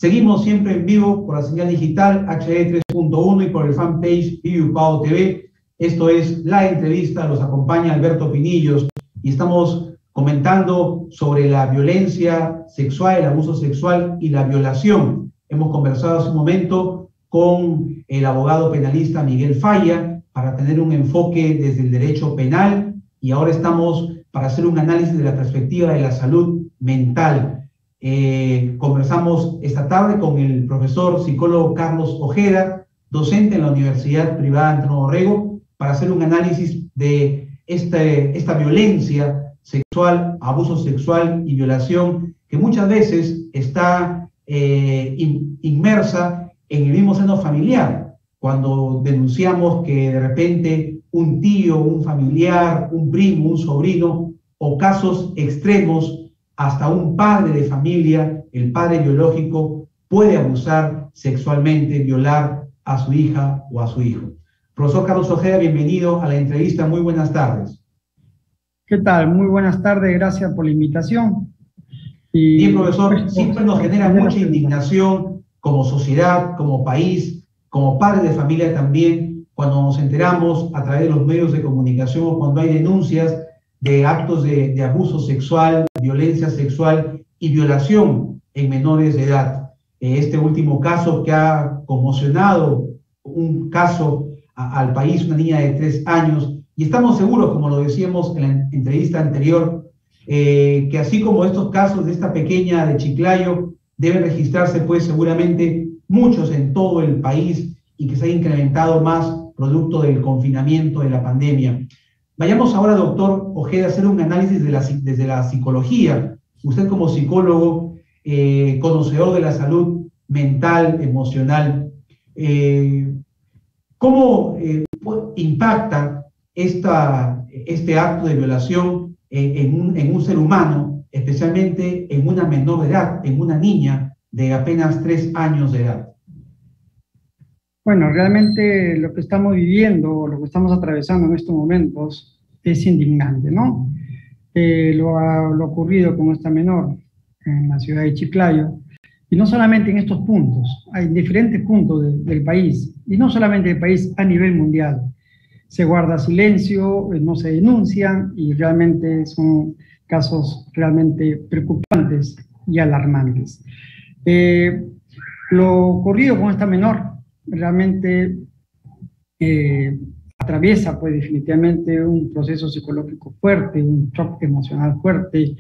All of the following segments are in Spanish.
Seguimos siempre en vivo por la señal digital HD 3.1 y por el fanpage Viviupao TV. Esto es La Entrevista, los acompaña Alberto Pinillos y estamos comentando sobre la violencia sexual, el abuso sexual y la violación. Hemos conversado hace un momento con el abogado penalista Miguel Falla para tener un enfoque desde el derecho penal y ahora estamos para hacer un análisis de la perspectiva de la salud mental. Conversamos esta tarde con el profesor psicólogo Carlos Ojeda, docente en la Universidad Privada Antonio Borrego, para hacer un análisis de esta violencia sexual, abuso sexual y violación que muchas veces está inmersa en el mismo seno familiar. Cuando denunciamos que de repente un tío, un familiar, un primo, un sobrino o casos extremos, hasta un padre de familia, el padre biológico, puede abusar sexualmente, violar a su hija o a su hijo. Profesor Carlos Ojeda, bienvenido a la entrevista. Muy buenas tardes. ¿Qué tal? Muy buenas tardes, gracias por la invitación. Bien, profesor, siempre nos genera mucha indignación como sociedad, como país, como padre de familia también, cuando nos enteramos a través de los medios de comunicación o cuando hay denuncias de actos de abuso sexual, violencia sexual y violación en menores de edad. Este último caso que ha conmocionado un caso al país, una niña de 3 años, y estamos seguros, como lo decíamos en la entrevista anterior, que así como estos casos de esta pequeña de Chiclayo, deben registrarse pues seguramente muchos en todo el país y que se ha incrementado más producto del confinamiento de la pandemia. Vayamos ahora, doctor Ojeda, a hacer un análisis desde la psicología. Usted como psicólogo, conocedor de la salud mental, emocional, ¿cómo impacta este acto de violación en un ser humano, especialmente en una menor de edad, en una niña de apenas 3 años de edad? Bueno, realmente lo que estamos viviendo, lo que estamos atravesando en estos momentos es indignante, ¿no? Lo ocurrido con esta menor en la ciudad de Chiclayo, y no solamente en estos puntos, hay diferentes puntos del país, y no solamente del país, a nivel mundial. Se guarda silencio, no se denuncian, y realmente son casos realmente preocupantes y alarmantes. Lo ocurrido con esta menor realmente atraviesa pues definitivamente un proceso psicológico fuerte, un shock emocional fuerte.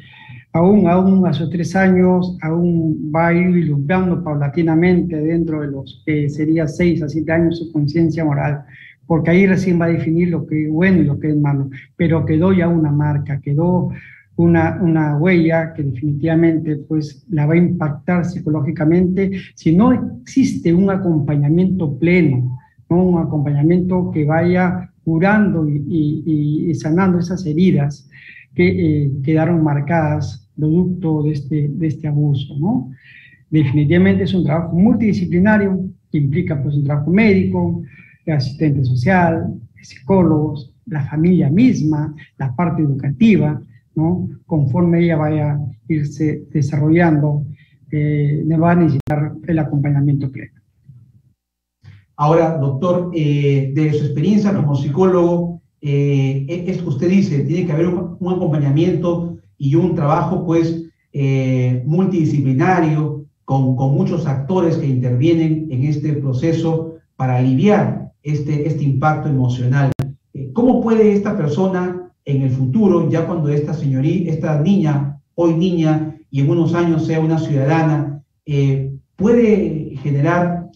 Aún a sus 3 años, aún va a ir vislumbrando paulatinamente dentro de los que sería 6 a 7 años su conciencia moral, porque ahí recién va a definir lo que es bueno y lo que es malo, pero quedó ya una marca, quedó una huella que definitivamente pues la va a impactar psicológicamente si no existe un acompañamiento pleno, ¿no? Un acompañamiento que vaya curando y sanando esas heridas que quedaron marcadas producto de este abuso, ¿no? Definitivamente es un trabajo multidisciplinario que implica pues un trabajo médico, asistente social, psicólogos, la familia misma, la parte educativa, ¿no? Conforme ella vaya a irse desarrollando, va a necesitar el acompañamiento pleno. Ahora, doctor, de su experiencia como psicólogo, usted dice, tiene que haber un acompañamiento y un trabajo pues multidisciplinario con muchos actores que intervienen en este proceso para aliviar este impacto emocional. ¿Cómo puede esta persona en el futuro, ya cuando esta niña, hoy niña, y en unos años sea una ciudadana, puede generar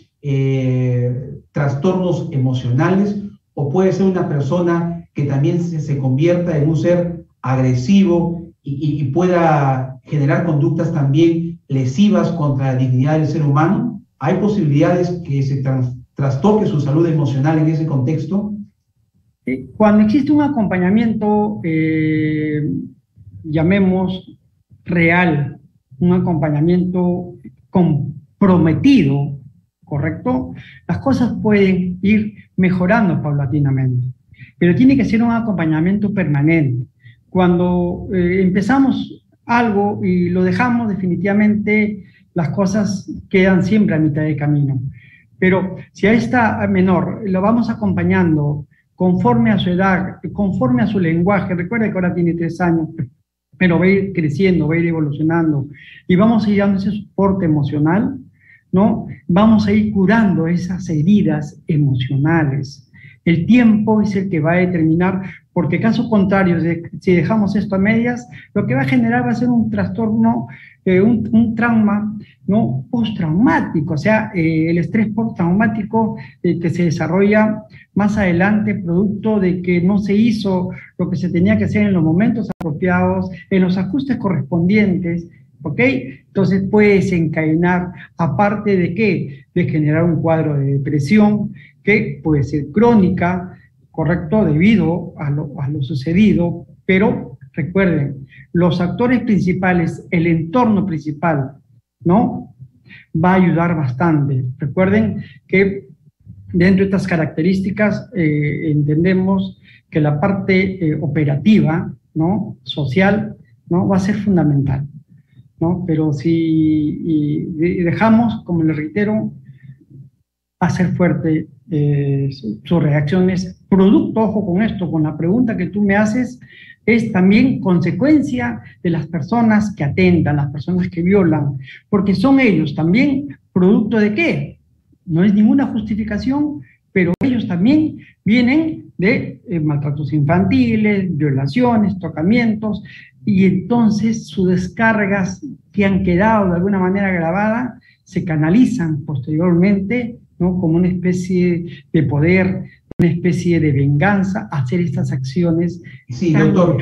trastornos emocionales, o puede ser una persona que también se convierta en un ser agresivo y pueda generar conductas también lesivas contra la dignidad del ser humano? ¿Hay posibilidades que se trastoque su salud emocional en ese contexto? Cuando existe un acompañamiento, llamemos real, un acompañamiento comprometido, ¿correcto? Las cosas pueden ir mejorando paulatinamente, pero tiene que ser un acompañamiento permanente. Cuando empezamos algo y lo dejamos, definitivamente las cosas quedan siempre a mitad de camino. Pero si a esta menor lo vamos acompañando conforme a su edad, conforme a su lenguaje, recuerda que ahora tiene 3 años, pero va a ir creciendo, va a ir evolucionando, y vamos a ir dando ese soporte emocional, ¿no? Vamos a ir curando esas heridas emocionales. El tiempo es el que va a determinar, porque caso contrario, si dejamos esto a medias, lo que va a generar va a ser un trastorno, un trauma, ¿no? Postraumático, o sea, el estrés postraumático que se desarrolla más adelante producto de que no se hizo lo que se tenía que hacer en los momentos apropiados, en los ajustes correspondientes, ¿ok? Entonces puede desencadenar, aparte de qué, de generar un cuadro de depresión que puede ser crónica, ¿correcto? Debido a lo sucedido, pero recuerden, los actores principales, el entorno principal, ¿no? Va a ayudar bastante. Recuerden que dentro de estas características entendemos que la parte operativa, ¿no? Social, ¿no? Va a ser fundamental, ¿no? Pero si dejamos, como les reitero, hacer fuerte sus reacciones, producto, ojo con esto, con la pregunta que tú me haces, es también consecuencia de las personas que atentan, las personas que violan, porque son ellos también producto de qué, no es ninguna justificación, pero ellos también vienen de maltratos infantiles, violaciones, tocamientos, y entonces sus descargas que han quedado de alguna manera grabadas se canalizan posteriormente, ¿no? Como una especie de poder, una especie de venganza, hacer estas acciones. Sí, doctor.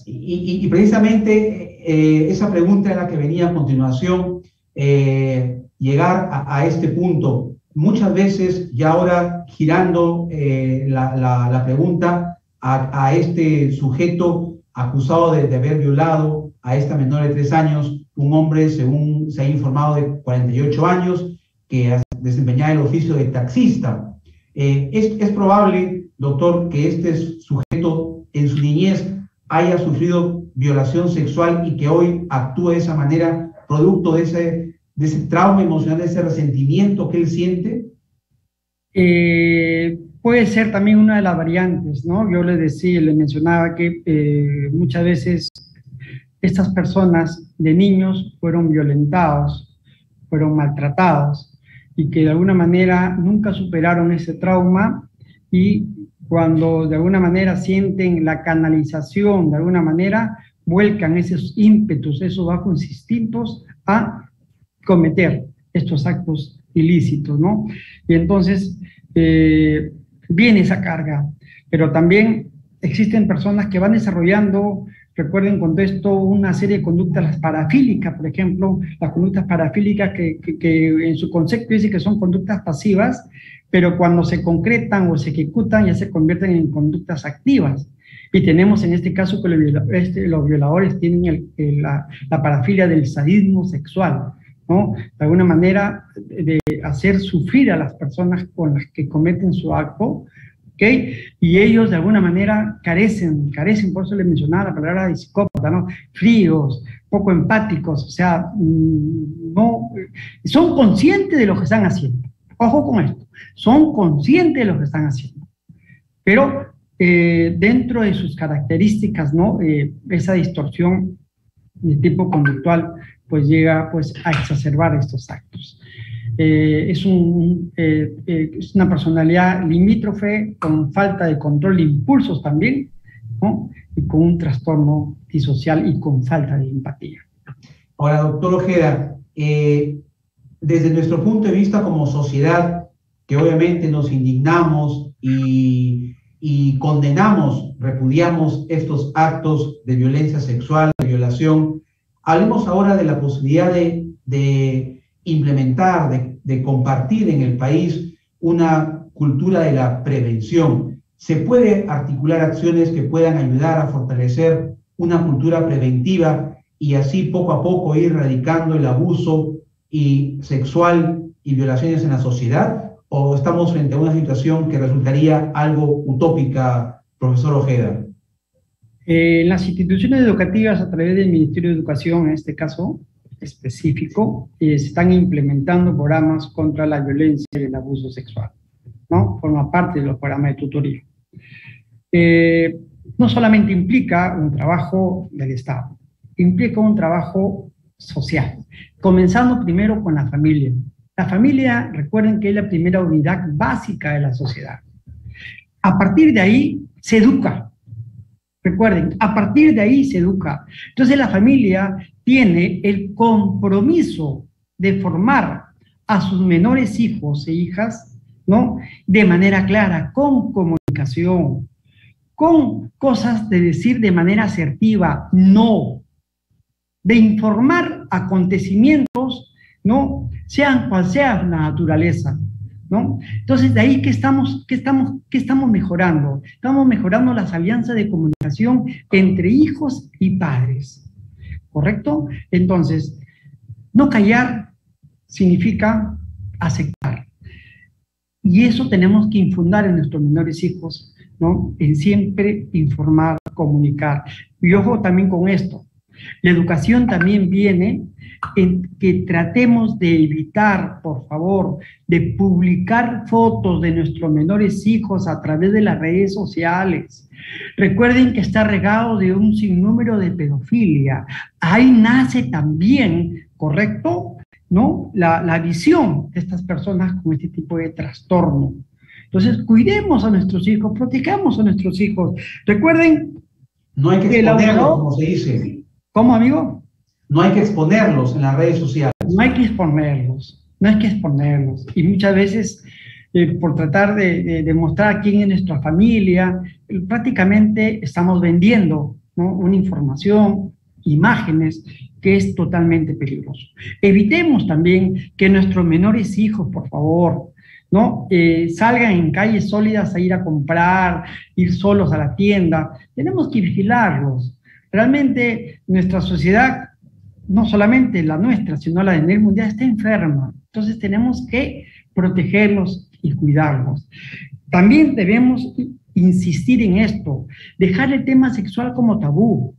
Y precisamente esa pregunta es la que venía a continuación, llegar a este punto. Muchas veces, y ahora girando la pregunta a este sujeto acusado de haber violado a esta menor de 3 años, un hombre, según se ha informado, de 48 años, que desempeñaba el oficio de taxista. Es probable, doctor, que este sujeto en su niñez haya sufrido violación sexual y que hoy actúe de esa manera, producto de ese trauma emocional, de ese resentimiento que él siente. Puede ser también una de las variantes, ¿no? Yo le mencionaba que muchas veces estas personas de niños fueron violentados, fueron maltratados, y que de alguna manera nunca superaron ese trauma, y cuando de alguna manera sienten la canalización, de alguna manera vuelcan esos ímpetus, esos bajos instintos a cometer estos actos ilícitos, ¿no? Y entonces viene esa carga, pero también existen personas que van desarrollando, recuerden con esto, una serie de conductas, las parafílicas, por ejemplo, las conductas parafílicas que en su concepto dice que son conductas pasivas, pero cuando se concretan o se ejecutan ya se convierten en conductas activas. Y tenemos en este caso que los violadores tienen la parafilia del sadismo sexual, ¿no? De alguna manera de hacer sufrir a las personas con las que cometen su acto, ¿okay? Y ellos de alguna manera carecen, por eso les mencionaba la palabra de psicópata, ¿no? Fríos, poco empáticos, o sea, no, son conscientes de lo que están haciendo. Ojo con esto, son conscientes de lo que están haciendo, pero dentro de sus características, ¿no? Esa distorsión de tipo conductual pues llega pues a exacerbar estos actos. Es una personalidad limítrofe con falta de control de impulsos también, ¿no? Y con un trastorno disocial y con falta de empatía. Ahora, doctor Ojeda, desde nuestro punto de vista como sociedad, que obviamente nos indignamos y condenamos, repudiamos estos actos de violencia sexual, de violación, hablemos ahora de la posibilidad de implementar, de compartir en el país una cultura de la prevención. ¿Se puede articular acciones que puedan ayudar a fortalecer una cultura preventiva y así poco a poco ir erradicando el abuso sexual y violaciones en la sociedad? ¿O estamos frente a una situación que resultaría algo utópica, profesor Ojeda? Las instituciones educativas, a través del Ministerio de Educación, en este caso, específico y se están implementando programas contra la violencia y el abuso sexual, ¿no? Forma parte de los programas de tutoría. No solamente implica un trabajo del Estado, implica un trabajo social, comenzando primero con la familia. La familia, recuerden que es la primera unidad básica de la sociedad. A partir de ahí se educa. Recuerden, a partir de ahí se educa. Entonces la familia tiene el compromiso de formar a sus menores hijos e hijas, ¿no? De manera clara, con comunicación, con cosas de decir de manera asertiva, no, de informar acontecimientos, ¿no? Sean cual sea la naturaleza, ¿no? Entonces, de ahí, ¿qué estamos mejorando? Estamos mejorando las alianzas de comunicación entre hijos y padres, ¿correcto? Entonces, no callar significa aceptar. Y eso tenemos que infundar en nuestros menores hijos, ¿no? En siempre informar, comunicar. Y ojo también con esto. La educación también viene en que tratemos de evitar, por favor, de publicar fotos de nuestros menores hijos a través de las redes sociales. Recuerden que está regado de un sinnúmero de pedofilia. Ahí nace también, ¿correcto?, ¿no?, la visión de estas personas con este tipo de trastorno. Entonces, cuidemos a nuestros hijos, protejamos a nuestros hijos. Recuerden... No hay que exponerlos, como se dice. ¿Cómo, amigo? No hay que exponerlos en las redes sociales. No hay que exponerlos, no hay que exponerlos. Y muchas veces, por tratar de demostrar quién es nuestra familia, prácticamente estamos vendiendo, ¿no?, una información, imágenes, que es totalmente peligroso. Evitemos también que nuestros menores hijos, por favor, ¿no?, salgan en calles sólidas a ir a comprar, ir solos a la tienda. Tenemos que vigilarlos. Realmente nuestra sociedad, no solamente la nuestra, sino la de nivel mundial, está enferma. Entonces tenemos que protegerlos y cuidarlos. También debemos insistir en esto, dejar el tema sexual como tabú.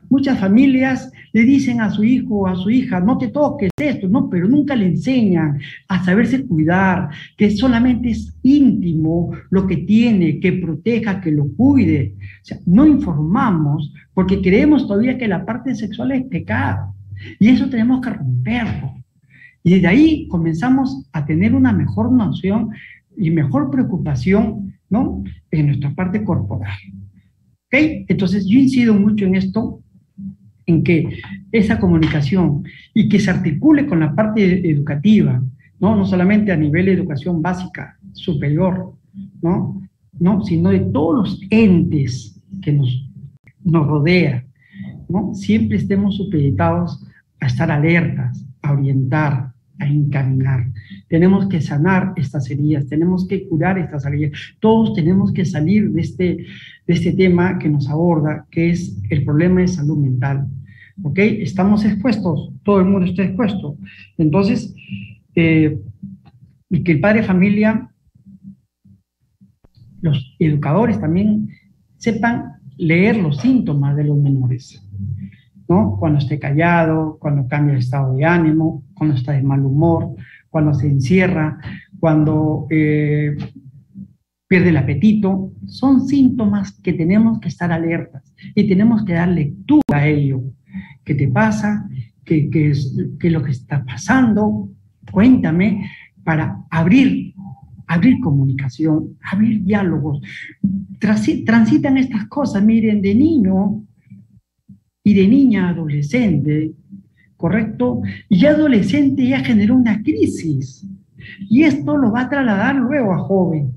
Muchas familias le dicen a su hijo o a su hija, no te toques esto, no, pero nunca le enseñan a saberse cuidar, que solamente es íntimo lo que tiene, que proteja, que lo cuide. O sea, no informamos porque creemos todavía que la parte sexual es pecado. Y eso tenemos que romperlo. Y desde ahí comenzamos a tener una mejor noción y mejor preocupación, ¿no?, en nuestra parte corporal. ¿Ok? Entonces yo incido mucho en esto, en que esa comunicación y que se articule con la parte educativa, ¿no? No solamente a nivel de educación básica, superior, ¿no? ¿No? Sino de todos los entes que nos rodean, ¿no? Siempre estemos supeditados a estar alertas, a orientar, a encaminar. Tenemos que sanar estas heridas, tenemos que curar estas heridas. Todos tenemos que salir de este tema que nos aborda, que es el problema de salud mental. ¿Ok? Estamos expuestos, todo el mundo está expuesto. Entonces, y que el padre de familia, los educadores también sepan leer los síntomas de los menores, ¿no? Cuando esté callado, cuando cambia el estado de ánimo, cuando está de mal humor, cuando se encierra, cuando pierde el apetito. Son síntomas que tenemos que estar alertas y tenemos que dar lectura a ello. ¿Qué te pasa? ¿Qué es lo que está pasando? Cuéntame, para abrir comunicación, abrir diálogos. Transitan estas cosas, miren, de niño y de niña a adolescente, ¿correcto? Y ya adolescente ya generó una crisis. Y esto lo va a trasladar luego a joven.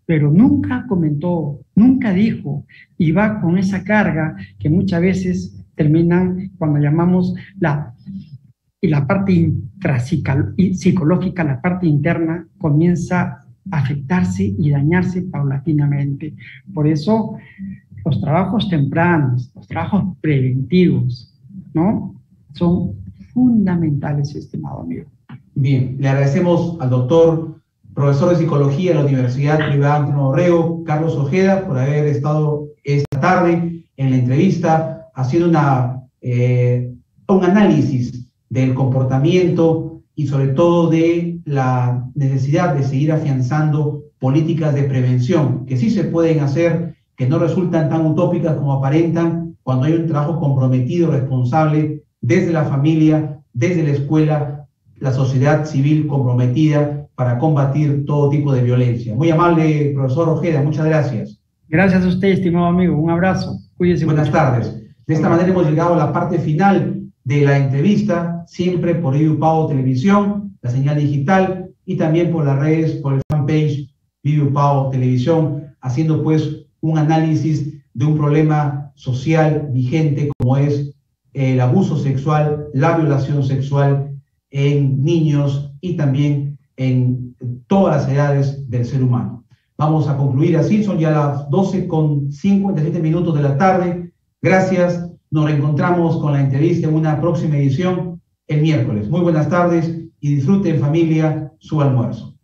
Pero nunca comentó, nunca dijo, y va con esa carga que muchas veces terminan cuando llamamos la parte psicológica, la parte interna, comienza a afectarse y dañarse paulatinamente. Por eso los trabajos tempranos, los trabajos preventivos, ¿no?, son fundamentales, estimado amigo. Bien, le agradecemos al doctor, profesor de psicología de la Universidad Privada Antonio Borrego, Carlos Ojeda, por haber estado esta tarde en la entrevista haciendo un análisis del comportamiento y sobre todo de la necesidad de seguir afianzando políticas de prevención que sí se pueden hacer, que no resultan tan utópicas como aparentan cuando hay un trabajo comprometido, responsable, desde la familia, desde la escuela, la sociedad civil comprometida para combatir todo tipo de violencia. Muy amable, profesor Ojeda, muchas gracias. Gracias a usted, estimado amigo. Un abrazo. Cuídese mucho. Buenas tardes. De esta manera hemos llegado a la parte final de la entrevista, siempre por Viviupao Televisión, la señal digital, y también por las redes, por el fanpage Viviupao Televisión, haciendo pues un análisis de un problema social vigente como es el abuso sexual, la violación sexual en niños y también en todas las edades del ser humano. Vamos a concluir así, son ya las 12:57 de la tarde. Gracias, nos reencontramos con la entrevista en una próxima edición el miércoles. Muy buenas tardes y disfruten, familia, su almuerzo.